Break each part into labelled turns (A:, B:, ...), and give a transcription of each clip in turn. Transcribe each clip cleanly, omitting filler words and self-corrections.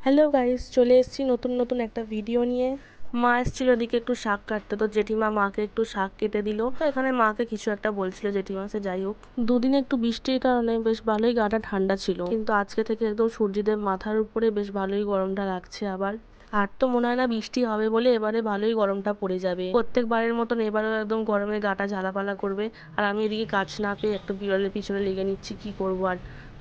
A: Hello guys, চলে এসেছি নতুন একটা ভিডিও নিয়ে। মা এসেছিল ওদিকে একটু শাক কাটতে, তো জেঠিমা মাকে একটু শাক কেটে দিল। তো এখানে মাকে কিছু একটা বলছিল জেঠিমা, সে যাই হোক। দুদিন একটু বৃষ্টির কারণে বেশ ভালোই গাটা ঠান্ডা ছিল, কিন্তু আজকে থেকে একদম সূর্যদেব মাথার উপরে বেশ ভালোই গরমটা লাগছে আবার। আর তো মনে হয় না বৃষ্টি হবে বলে এবারে ভালোই গরমটা পড়ে যাবে। প্রত্যেকবারের মতন এবারেও একদম গরমে গাটা ঝালাপালা করবে। আর আমি এদিকে কাজ না পেয়ে একটা বিড়ালের পিছনে লেগে নিচ্ছি, কি করবো আর।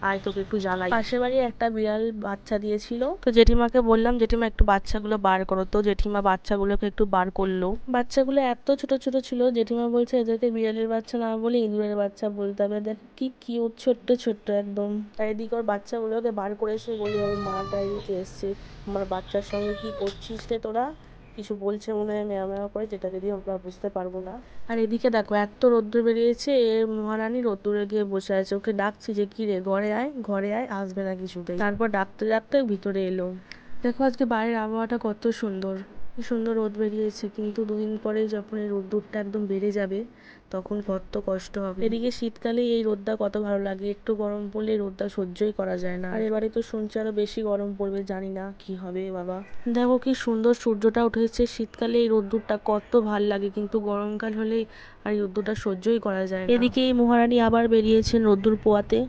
A: আয় তোকে একটু জ্বালাই। পাশের বাড়ি একটা বিড়াল বাচ্চা দিয়েছিল, তো জেঠিমাকে বললাম জেঠিমা একটু বাচ্চাগুলো বার করো, তো জেঠিমা বাচ্চাগুলোকে একটু বার করলো। বাচ্চাগুলো এত ছোট ছোট ছিল, জেঠিমা বলছে এদেরকে বিড়ালের বাচ্চা না বলে ইঁদুরের বাচ্চা বলতে হবে। দেখ কি কিউট, ছোট্ট ছোট্ট একদম। আর এদিকে ওর বাচ্চাগুলোকে বার করে এসে বলি ওর মাটা এদিকে এসছে, আমার বাচ্চার সঙ্গে কি করছিস রে তোরা। কিছু বলছে মনে হয় মেয়া মেয়া করে, যেটা যদি আমরা বুঝতে পারবো না। আর এদিকে দেখো এত রোদ্দুর বেরিয়েছে, এর মহারানী রোদ্দুরে গিয়ে বসে আছে। ওকে ডাকছি যে কি রে, ঘরে আয় ঘরে আয়, আসবে না কিছুতেই। তারপর ডাকতে ডাকতে ভিতরে এলো। দেখো আজকে বাইরের আবহাওয়াটা কত সুন্দর, কি সুন্দর রোদ বেরিয়েছে, কিন্তু দুদিন পরে যখন এই রোদ্দুরটা একদম বেড়ে যাবে তখন কত কষ্ট হবে। এদিকে শীতকালে এই রোদটা কত ভালো লাগে, একটু গরম পড়লে রোদটা সহ্যই করা যায় না। আর এবারে তো শুনছি আরো বেশি গরম পড়বে, জানি না কি হবে বাবা। দেখো কি সুন্দর সূর্যটা উঠেছে, শীতকালে এই রোদ্দুরটা কত ভাল লাগে, কিন্তু গরমকাল হলে আর এই রোদ্দুরটা সহ্যই করা যায় না। এদিকে এই মহারানী আবার বেরিয়েছেন রোদ্দুর পোয়াতে।